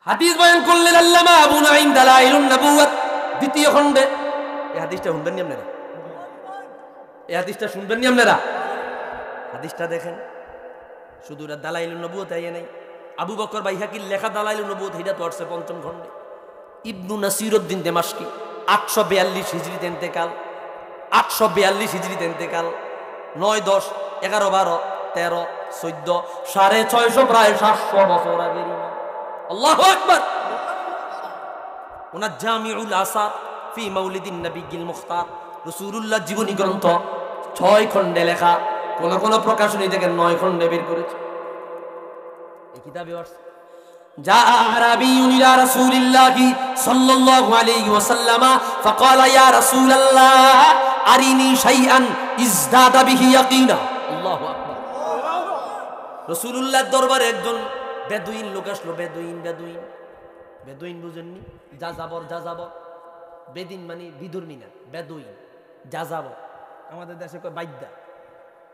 হাদিস বয়ান করলেন আল্লামা আবু নাঈম দালাইলুন নবুওয়াত দ্বিতীয় খণ্ডে। এই হাদিসটা শুনবেন নি আপনারা? এই হাদিসটা শুনবেন নি আপনারা? হাদিসটা দেখেন, শুধু দালাইলুন নবুওয়াত আইয়ে নাই, আবু বকর বাইহাকির লেখা দালাইলুন নবুওয়াত হিটা তো আসছে পঞ্চম খণ্ডে। ইবনু নাসিরউদ্দিন দেমাশকি 842 হিজরিতে ইন্তেকাল, 842 হিজরিতে ইন্তেকাল। 9, 10, 11, 12, 13, 14, 650 প্রায় 700 বছর আগের ইমাম। আল্লাহু আকবার। ওনার জামিউল আসার ফি মাউলিদিন নবিয়্যিল মুখতার, রাসূলুল্লাহ জীবনী গ্রন্থ 6 খণ্ডে লেখা, কোন কোন প্রকাশনী থেকে 9 খণ্ডে বের করেছে। এই কিতাবে আছে جاء أعرابي إلى رسول الله صلى الله عليه وسلم فقال يا رسول الله أرني شيئا ازداد به يقينا। الله أكبر। রাসূলুল্লাহর দরবারে একজন বেদুইন লোক আসলো। বেদুইন বুঝেননি? যাযাবর। বেদিন মানে বিধর্মী না, বেদুইন যাযাবর। আমাদের দেশে কয় বাইদ্যা।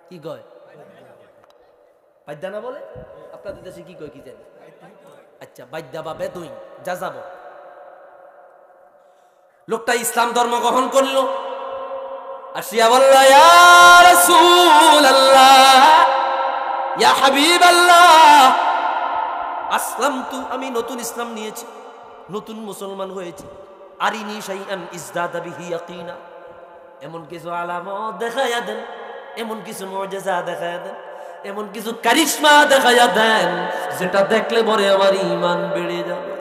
কি কয়? বাইদ্যা না বলে? আপনাদের দেশে কি কয় কি জানি? আচ্ছা, বাইদ্যা বা বেদুইন, যাযাবর। লোকটা ইসলাম ধর্ম গ্রহণ করলো। আসিয়া বলল, ইয়া রাসূলুল্লাহ, ইয়া হাবিবাল্লাহ, আসলামতু, আমি নতুন ইসলাম নিয়েছি, নতুন মুসলমান হয়েছি। আরিনি শাইআন ইজদাদা বিহি ইয়াকিনা, এমন কিছু আলামত দেখায়া দেন, এমন কিছু মুজিজা দেখায়া দেন, এমন কিছু কারিশমা দেখায়া দেন যেটা দেখলে পরে আমার ঈমান বেড়ে যাবে,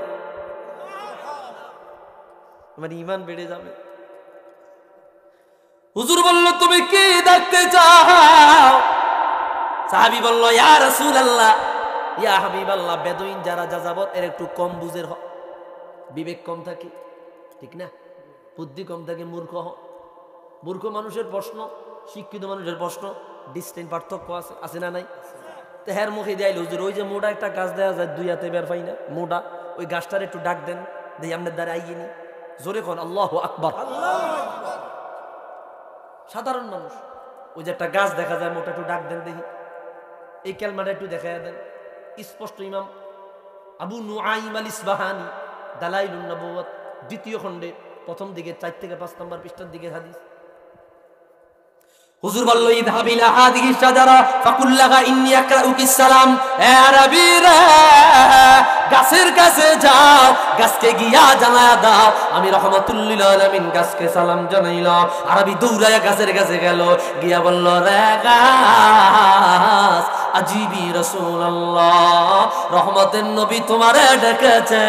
আমার ঈমান বেড়ে যাবে। হুজুর বলল, তুমি কি দেখতে চাও? সাহাবী বলল, ইয়া রাসূলুল্লাহ, ইয়া হাবিবাল্লাহ, বেদুইন যারা যাযাবর এর একটু কম বুঝের হয়, বিবেক কম থাকে, ঠিক না? বুদ্ধি কম থাকে, মূর্খ মানুষের প্রশ্ন, শিক্ষিত মানুষের প্রশ্ন ডিস্টেন্স পার্থক্য আছে না নাই? তো হের মুখে দেয়াইল, হুজুর ওই যে মোটা একটা গাছ দেওয়া যায়, দুই হাতে বের পাই না, মোটা ওই গাছটার একটু ডাক দেন, দেখি আপনার দ্বারা আইয়নি। জোরে কোন আল্লাহু আকবার। সাধারণ মানুষ, ওই যে একটা গাছ দেখা যায় মোটা, একটু ডাক দেন দেখি, এই কালমাটা একটু দেখাইয়া দেন। স্পষ্ট ইমাম আবু নুআইম আল ইসবাহানি দালাইলুন নবুওয়াত দ্বিতীয় খণ্ডে প্রথম দিকে 4 থেকে 5 নম্বর পৃষ্ঠার দিকে হাদিস। হুজুর বলল, ইযহাব ইলা হাযিহি শাজারা ফাকুল লাহা ইন্নী আকরাউকি সালাম। এ আরবী রে, গাছের কাছে যাও, গাছকে গিয়া জানায়া দাও আমি রাহমাতুল লিল আলামিন, গাছকে সালাম জানাইলাম। আরবী দৌড়ায়া গাছের কাছে গেল, গিয়া বলল, রে গাছ, আজিবি রাসূলুল্লাহ, রহমতের নবী তোমারে ডেকেছে,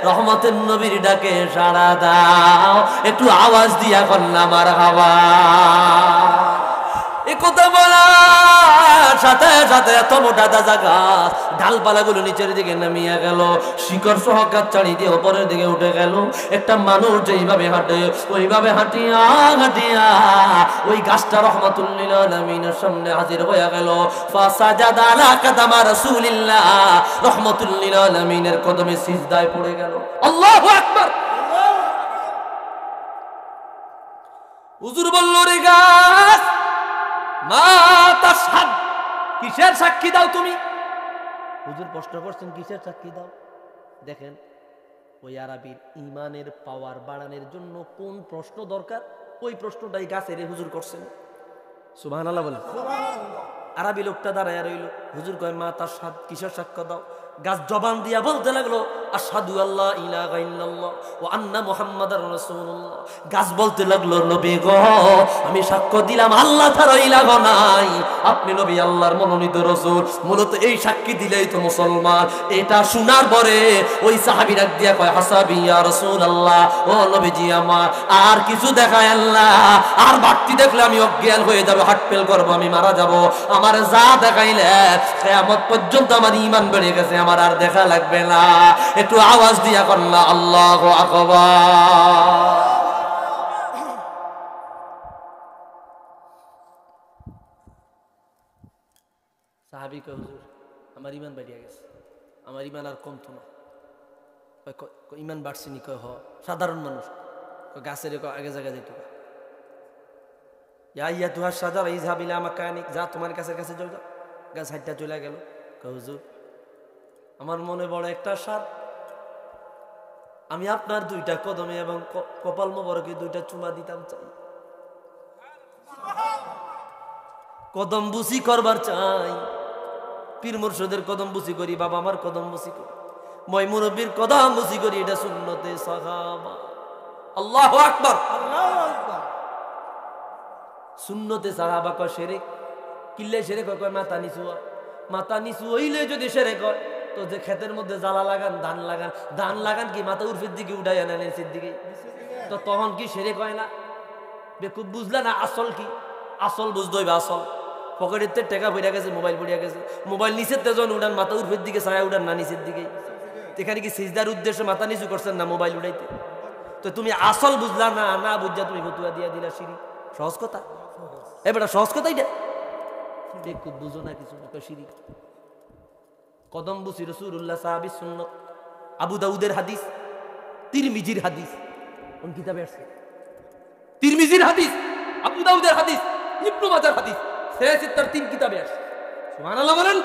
রহমতের নবীর ডাকে সাড়া দাও, একটু আওয়াজ দিয়া কন্যা মারহাবা। এই কথা বলার সাথে সাথে এত মোটা দাদা গাছ, ডালপালাগুলো নিচের দিকে নামিয়ে গেল, শিকড় সহ গাছ চাড়ি দিয়ে উপরের দিকে উঠে গেল। একটা মানুষ যেইভাবে হাঁটে ওইভাবে হাঁটিয়া হাঁটিয়া ওই গাছটা রাহমাতুল লিল আলামিনের সামনে হাজির হয়ে গেল। ফাসাজাদা আলা কাদামা রাসূলিল্লাহ, রাহমাতুল লিল আলামিনের কদমে সিজদায় পড়ে গেল। আল্লাহু আকবার। হুজুর বলল, রে গাছ, মা তাশহাদ, কিসের সাক্ষী দাও তুমি? হুজুর প্রশ্ন করছেন, কিসের সাক্ষী দাও? দেখেন ওই আরবীর ঈমানের পাওয়ার বাড়ানোর জন্য কোন প্রশ্ন দরকার, ওই প্রশ্নটাই গাছের হুজুর করছেন। সুবহানাল্লাহ বলেন। আরবী লোকটা দাঁড়ায় রইল। হুজুর কয়, মা তাশহাদ, কিসের সাক্ষ্য দাও? গাছ জবান দিয়া বলতে লাগলো, আশহাদু আল্লা ইলাহা ইল্লাল্লাহ ওয়া আন্না মুহাম্মাদার রাসূলুল্লাহ। গাছ বলতে লাগলো, নবী গো, আমি সাক্ষ্য দিলাম আল্লাহ ছাড়া ইলাহ নাই, আপনি নবী আল্লাহর মনোনীত রাসূল। মূলত এই সাক্ষী দিলেই তো মুসলমান। এটা শোনার পরে ওই সাহাবী ডাক দিয়া কয়, হাসাবি ইয়া রাসূলুল্লাহ, ও নবীজি আমার আর কিছু দেখায় আল্লাহ, আর বাড়তি দেখলে আমি অজ্ঞান হয়ে যাব, হার্ট ফেল করব, আমি মারা যাব। আমার যা দেখাইলে কিয়ামত পর্যন্ত আমার ঈমান বেড়ে গেছে, আমার আর দেখা লাগবে না। একটু আওয়াজ দিয়া কন্যা আল্লাহু আকবার। সাহাবী কয়, হুজুর আমার ঈমান বেড়ে গেছে, আমার ঈমান আর কমতো না। ঈমান বাড়ছে নি? কয় হ। সাধারণ মানুষ গাছের আগে জায়গা যেত, ইয়া আইয়াতুহা শাজারা ইযহাব ইলা মাকানিক, যা তোমার কাছে কাছে যাও। গাছ হাইটা চলে গেল। কয়, হুজুর আমার মনে বড় একটা স্বাদ, আমি আপনার দুইটা কদমে এবং কপাল মোবারকে দুইটা চুমা দিতাম চাই, কদম বুসি করবার চাই। পীর মুর্শিদের কদম বুসি করি, বাবা আমার কদম বুসি করি, মই মুরব্বীর কদম বুসি করি, এটা সুন্নতে সাহাবা। আল্লাহু আকবার, আল্লাহু আকবার। সুন্নতে সাহাবা কয় শিরক, কিল্লে শিরক কয় মাথা নিচু হয়। মাথা নিচু হইলে যদি শিরক হয়, তো যে ক্ষেতের মধ্যে জ্বালা লাগান, ধান লাগান কি মাথা উর্ফের দিকে উঠাই আনা নিচের দিকে, তো তখন কি শিরক হয় না? বেকুব বুঝলা না আসল কি? আসল বুঝতে হইবে। আসল পকেটের টাকা পড়িয়া গেছে, মোবাইল পড়িয়া গেছে, মোবাইল নিচের তেজন উঠান, মাথা উর্ফের দিকে ছায়া উঠান না নিচের দিকে। এখানে কি সিজদার উদ্দেশ্যে মাথা নিচু করছেন না মোবাইল উঠাইতে? তো তুমি আসল বুঝলা না, না বুঝা তুমি ফতুয়া দিয়া দিলা শিরিক। সহজ কথা, এবার সহজ কথা এটা খুব বুঝো না কিছু শিরিক। কদম বুসি রাসূলুল্লাহ সাহাবী সুন্নাত, আবু দাউদের হাদিস, তিরমিজির হাদিস, কোন কিতাবে আছে? তিরমিজির হাদিস, আবু দাউদের হাদিস, ইবনে মাজাহর হাদিস, 6 3 কিতাবে আছে। সুবহানাল্লাহ বলেন।